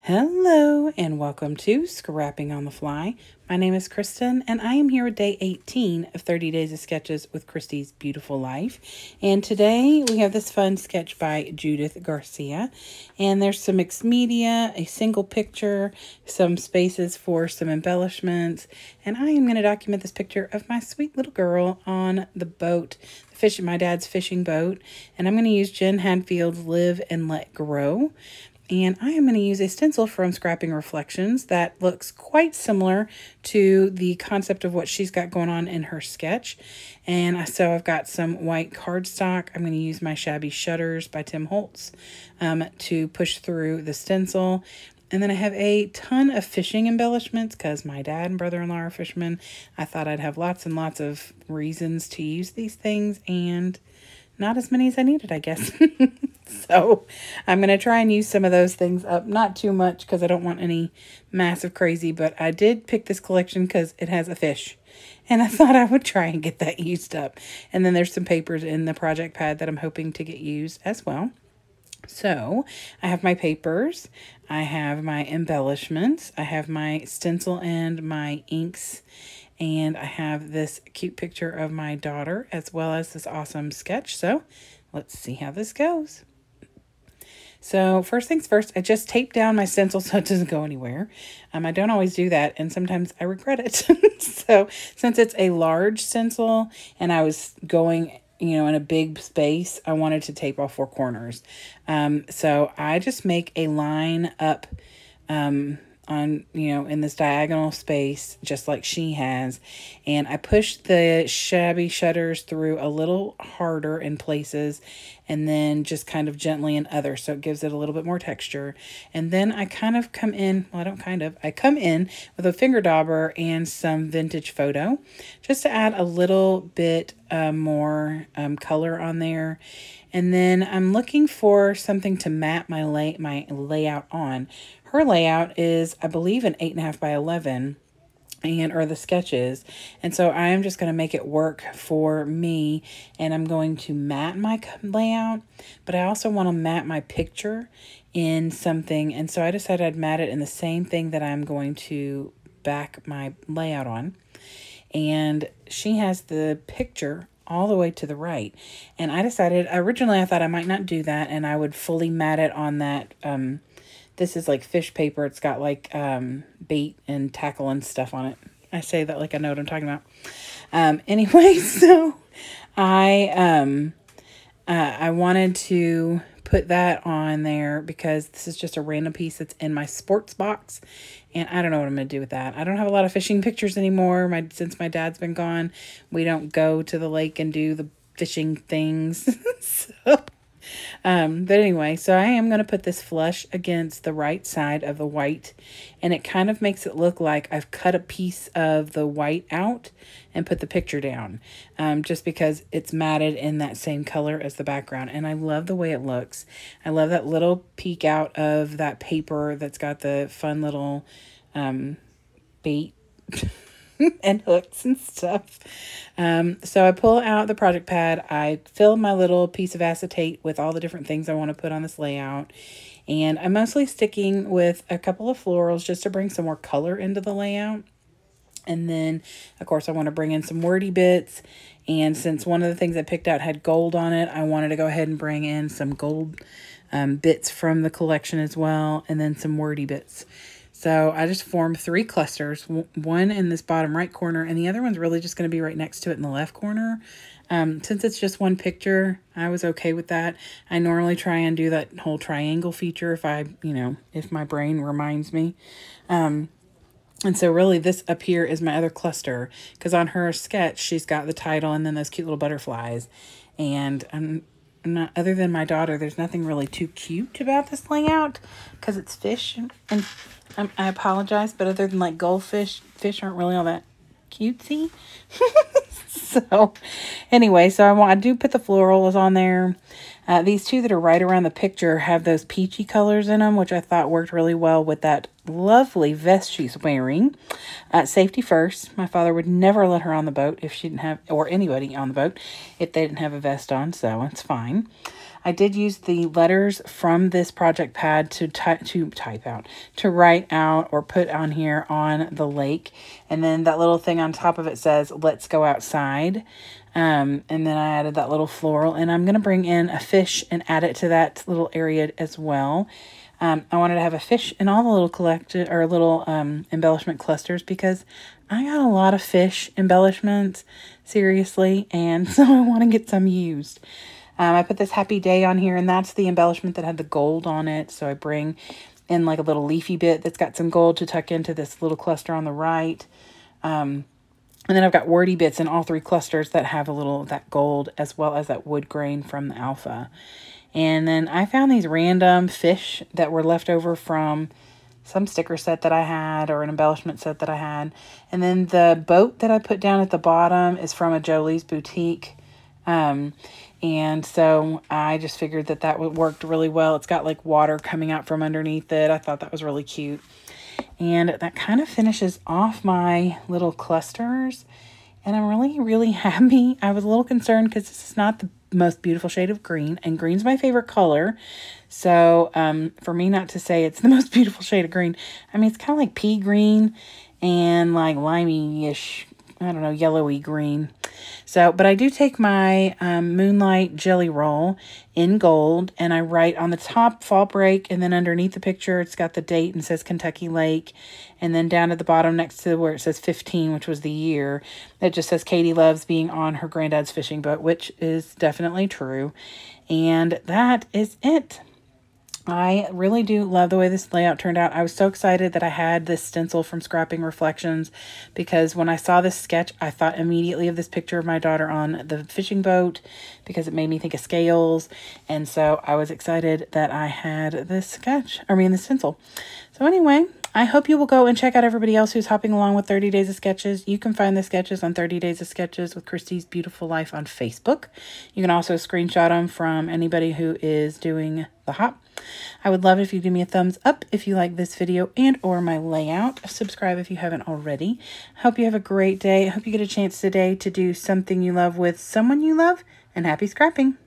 Hello and welcome to Scrapping on the Fly. My name is Kristen and I am here with day 18 of 30 Days of Sketches with Christy's Beautiful Life. And today we have this fun sketch by Judith Garcia. And there's some mixed media, a single picture, some spaces for some embellishments. And I am going to document this picture of my sweet little girl on the boat, my dad's fishing boat. And I'm going to use Jen Hadfield's Live and Let Grow. And I am going to use a stencil from Scrapping Reflections that looks quite similar to the concept of what she's got going on in her sketch. And so I've got some white cardstock. I'm going to use my Shabby Shutters by Tim Holtz to push through the stencil. And then I have a ton of fishing embellishments because my dad and brother-in-law are fishermen. I thought I'd have lots and lots of reasons to use these things, and not as many as I needed, I guess. So I'm going to try and use some of those things up. Not too much because I don't want any massive crazy, but I did pick this collection because it has a fish. And I thought I would try and get that used up. And then there's some papers in the project pad that I'm hoping to get used as well. So I have my papers, I have my embellishments, I have my stencil and my inks, and I have this cute picture of my daughter as well as this awesome sketch. So let's see how this goes. So first things first, I just taped down my stencil so it doesn't go anywhere. I don't always do that, and sometimes I regret it. So since it's a large stencil and I was going, in a big space, I wanted to tape all four corners. So I just make a line up in this diagonal space, just like she has. And I push the Shabby Shutters through a little harder in places and then just kind of gently in others. So it gives it a little bit more texture. And then I kind of come in, I come in with a finger dauber and some vintage photo just to add a little bit more color on there. And then I'm looking for something to map my layout on. Her layout is, I believe, an 8.5 by 11, or the sketches. And so I am just going to make it work for me, and I'm going to mat my layout, but I also want to mat my picture in something. And so I decided I'd mat it in the same thing that I'm going to back my layout on. And she has the picture all the way to the right. And I decided, originally I thought I might not do that, and I would fully mat it on that, this is like fish paper. It's got like bait and tackle and stuff on it. I say that like I know what I'm talking about. Anyway, so I wanted to put that on there because this is just a random piece that's in my sports box. And I don't know what I'm going to do with that. I don't have a lot of fishing pictures anymore. Since my dad's been gone, we don't go to the lake and do the fishing things. But anyway, so I am going to put this flush against the right side of the white, and it kind of makes it look like I've cut a piece of the white out and put the picture down, just because it's matted in that same color as the background. And I love the way it looks. I love that little peek out of that paper that's got the fun little bait and hooks and stuff. So I pull out the project pad. I fill my little piece of acetate with all the different things I want to put on this layout. And I'm mostly sticking with a couple of florals just to bring some more color into the layout. And then, of course, I want to bring in some wordy bits. And since one of the things I picked out had gold on it, I wanted to go ahead and bring in some gold bits from the collection as well. And then some wordy bits. So I just formed 3 clusters, one in this bottom right corner, and the other one's really just going to be right next to it in the left corner. Since it's just one picture, I was okay with that. I normally try and do that whole triangle feature if my brain reminds me. And so really this up here is my other cluster, because on her sketch, she's got the title and then those cute little butterflies. And I'm not, other than my daughter, there's nothing really too cute about this layout because it's fish, and I apologize, but other than like goldfish, fish aren't really all that cutesy. So anyway, so I do put the florals on there. These two that are right around the picture have those peachy colors in them, which I thought worked really well with that lovely vest she's wearing. Safety first. My father would never let her on the boat if she didn't have, or anybody on the boat, if they didn't have a vest on, so it's fine. I did use the letters from this project pad to write out or put on here on the lake. And then that little thing on top of it says, "Let's go outside." And then I added that little floral, and I'm going to bring in a fish and add it to that little area as well. I wanted to have a fish in all the little embellishment clusters because I got a lot of fish embellishments, seriously, and so I want to get some used. I put this happy day on here, and that's the embellishment that had the gold on it. So I bring in like a little leafy bit that's got some gold to tuck into this little cluster on the right. And then I've got wordy bits in all three clusters that have a little of that gold as well as that wood grain from the alpha. And then I found these random fish that were left over from some sticker set that I had or an embellishment set that I had. And then the boat that I put down at the bottom is from a Jolie's boutique. And so I just figured that worked really well. It's got like water coming out from underneath it. I thought that was really cute. And that kind of finishes off my little clusters. And I'm really, really happy. I was a little concerned because this is not the most beautiful shade of green. And green's my favorite color. So for me not to say it's the most beautiful shade of green, I mean, it's kind of like pea green and like limey-ish, I don't know, yellowy green. So, but I do take my Moonlight Jelly Roll in gold, and I write on the top Fall Break, and then underneath the picture, it's got the date and says Kentucky Lake. And then down at the bottom next to where it says 15, which was the year, it just says Katie loves being on her granddad's fishing boat, which is definitely true. And that is it. I really do love the way this layout turned out. I was so excited that I had this stencil from Scrapping Reflections because when I saw this sketch, I thought immediately of this picture of my daughter on the fishing boat because it made me think of scales. And so I was excited that I had this stencil. So anyway, I hope you will go and check out everybody else who's hopping along with 30 Days of Sketches. You can find the sketches on 30 Days of Sketches with Christy's Beautiful Life on Facebook. You can also screenshot them from anybody who is doing the hop. I would love if you give me a thumbs up if you like this video and or my layout. Subscribe if you haven't already. I hope you have a great day. I hope you get a chance today to do something you love with someone you love, and happy scrapping.